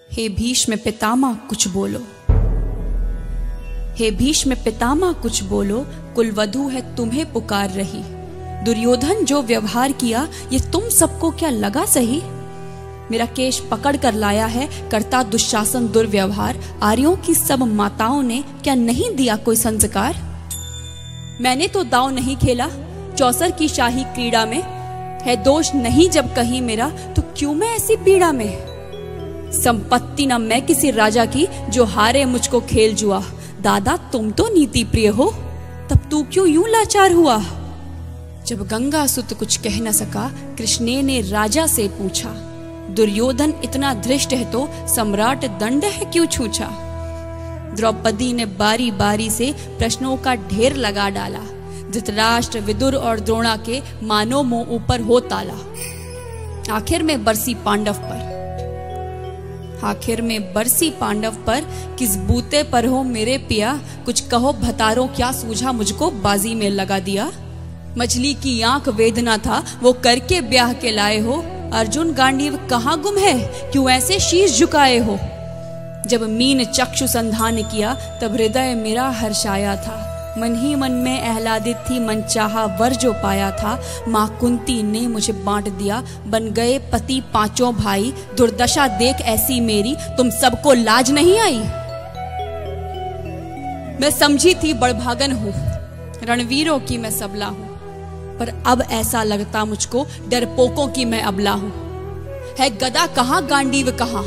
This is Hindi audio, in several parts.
हे भीष्म पितामह कुछ बोलो, हे भीष्म पितामह कुछ बोलो, कुलवधू है तुम्हें पुकार रही। दुर्योधन जो व्यवहार किया ये तुम सबको क्या लगा सही। मेरा केश पकड़ कर लाया है करता दुशासन दुर्व्यवहार, आर्यों की सब माताओं ने क्या नहीं दिया कोई संस्कार। मैंने तो दांव नहीं खेला चौसर की शाही क्रीड़ा में, है दोष नहीं जब कहीं मेरा तो क्यों मैं ऐसी पीड़ा में। संपत्ति न मैं किसी राजा की जो हारे मुझको खेल जुआ, दादा तुम तो नीति प्रिय हो तब तू क्यों यूं लाचार हुआ। जब गंगा सुत कुछ कह न सका कृष्ण ने राजा से पूछा, दुर्योधन इतना धृष्ट है तो सम्राट दंड है क्यों छूछा। द्रौपदी ने बारी बारी से प्रश्नों का ढेर लगा डाला, धृतराष्ट्र विदुर और द्रोणा के मानो मुंह ऊपर हो ताला। आखिर में बरसी पांडव पर किस बूते पर हो मेरे पिया, कुछ कहो भतारो क्या सूझा मुझको बाजी में लगा दिया। मछली की आंख वेदना था वो करके ब्याह के लाए हो, अर्जुन गांडीव कहाँ गुम है क्यों ऐसे शीश झुकाए हो। जब मीन चक्षु संधान किया तब हृदय मेरा हर्षाया था, मन ही मन में आह्लादित थी मन चाहा वर जो पाया था। माँ कुंती ने मुझे बांट दिया बन गए पति पांचों भाई, दुर्दशा देख ऐसी मेरी तुम सबको लाज नहीं आई। मैं समझी थी बड़भागन हूँ रणवीरों की मैं सबला हूँ, पर अब ऐसा लगता मुझको डरपोकों की मैं अबला हूँ। है गदा कहाँ गांडीव कहाँ,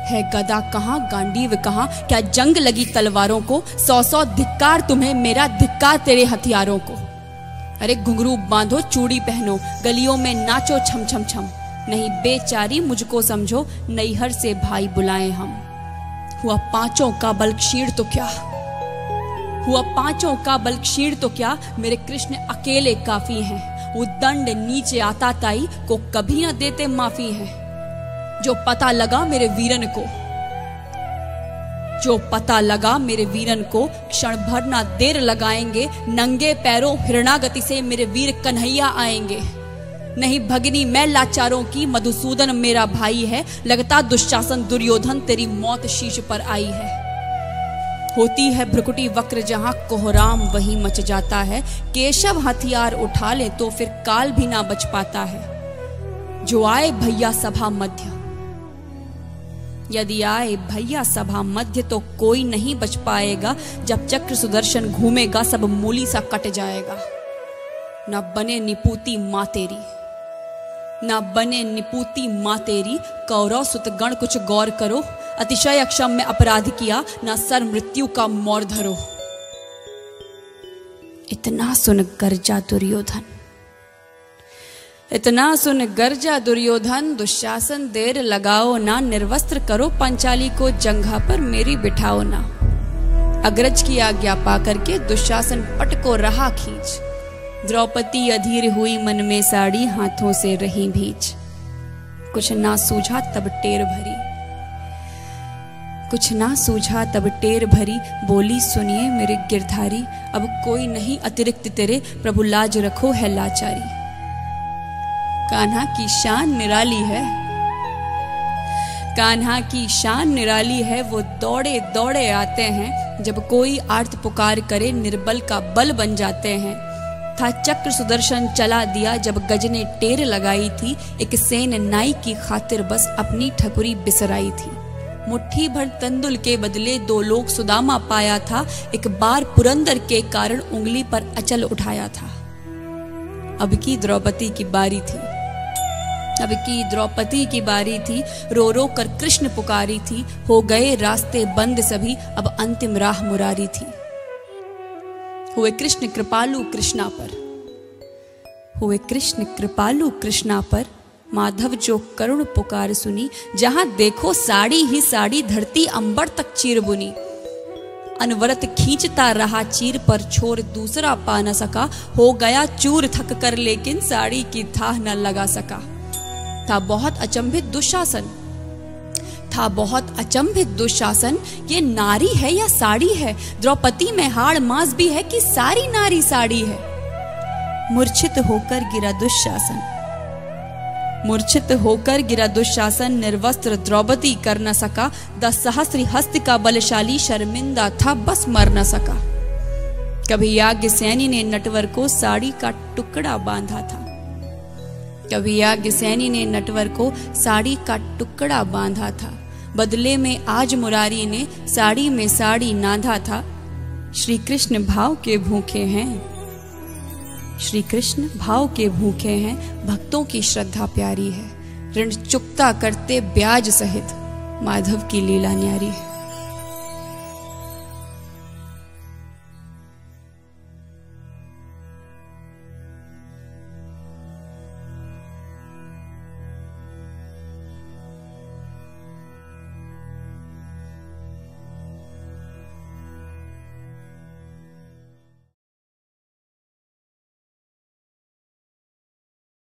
है गदा कहाँ गांडीव कहाँ, क्या जंग लगी तलवारों को। 100 धिक्कार तुम्हें मेरा धिक्कार तेरे हथियारों को। अरे घुंघरू बांधो चूड़ी पहनो गलियों में नाचो छम छम छम, नहीं बेचारी मुझको समझो नैहर से भाई बुलाएं हम। हुआ पांचों का बल क्षीण तो क्या मेरे कृष्ण अकेले काफी हैं। वो दंड नीचे आता ताई को कभी न देते माफी है। जो पता लगा मेरे वीरन को क्षण भर ना देर लगाएंगे, नंगे पैरों हिरणागति से मेरे वीर कन्हैया आएंगे। नहीं भगनी मैं लाचारों की मधुसूदन मेरा भाई है, लगता दुशासन दुर्योधन तेरी मौत शीश पर आई है। होती है भ्रुकुटी वक्र जहां कोहराम वहीं मच जाता है, केशव हथियार उठा ले तो फिर काल भी ना बच पाता है। जो आए भैया सभा मध्य, यदि आए भैया सभा मध्य तो कोई नहीं बच पाएगा। जब चक्र सुदर्शन घूमेगा सब मूली सा कट जाएगा। न बने निपूती माँ तेरी, कौरव सुत गण कुछ गौर करो। अतिशय अक्षम्य अपराध किया न सर मृत्यु का मोर धरो। इतना सुन गर्जा दुर्योधन, दुशासन देर लगाओ ना। निर्वस्त्र करो पंचाली को जंघा पर मेरी बिठाओ ना। अग्रज की आज्ञा पा करके दुशासन पट को रहा खींच, द्रौपदी अधीर हुई मन में साड़ी हाथों से रही भीज। कुछ ना सूझा तब टेर भरी, बोली सुनिए मेरे गिरधारी, अब कोई नहीं अतिरिक्त तेरे, प्रभु लाज रखो है लाचारी। कान्हा की शान निराली है, वो दौड़े दौड़े आते हैं। जब कोई आर्त पुकार करे निर्बल का बल बन जाते हैं। था चक्र सुदर्शन चला दिया जब गज ने टेर लगाई थी, एक सेन नाई की खातिर बस अपनी ठकुरी बिसराई थी। मुट्ठी भर तंदुल के बदले 2 लोग सुदामा पाया था, एक बार पुरंदर के कारण उंगली पर अचल उठाया था। अब की द्रौपदी की बारी थी, रो रो कर कृष्ण पुकारी थी। हो गए रास्ते बंद सभी, अब अंतिम राह मुरारी थी। हुए कृष्ण कृपालु कृष्णा पर, माधव जो करुण पुकार सुनी। जहां देखो साड़ी ही साड़ी, धरती अंबर तक चीर बुनी। अनवरत खींचता रहा चीर पर, छोर दूसरा पा न सका। हो गया चूर थक कर लेकिन साड़ी की थाह न लगा सका। था बहुत अचंभित दुशासन, ये नारी है या साड़ी है। द्रौपदी में हाड़ मांस भी है कि सारी नारी साड़ी है। मूर्छित होकर गिरा दुशासन, मूर्छित होकर गिरा दुशासन, निर्वस्त्र द्रौपदी कर न सका। 10 सहस्त्र हस्त का बलशाली शर्मिंदा था, बस मर न सका। कभी याज्ञसेनी ने नटवर को साड़ी का टुकड़ा बांधा था। कभी याज्ञसेनी ने नटवर को साड़ी का टुकड़ा बांधा था। बदले में आज मुरारी ने साड़ी में साड़ी नांधा था। श्री कृष्ण भाव के भूखे हैं, श्री कृष्ण भाव के भूखे हैं। भक्तों की श्रद्धा प्यारी है, ऋण चुकता करते ब्याज सहित। माधव की लीला न्यारी है।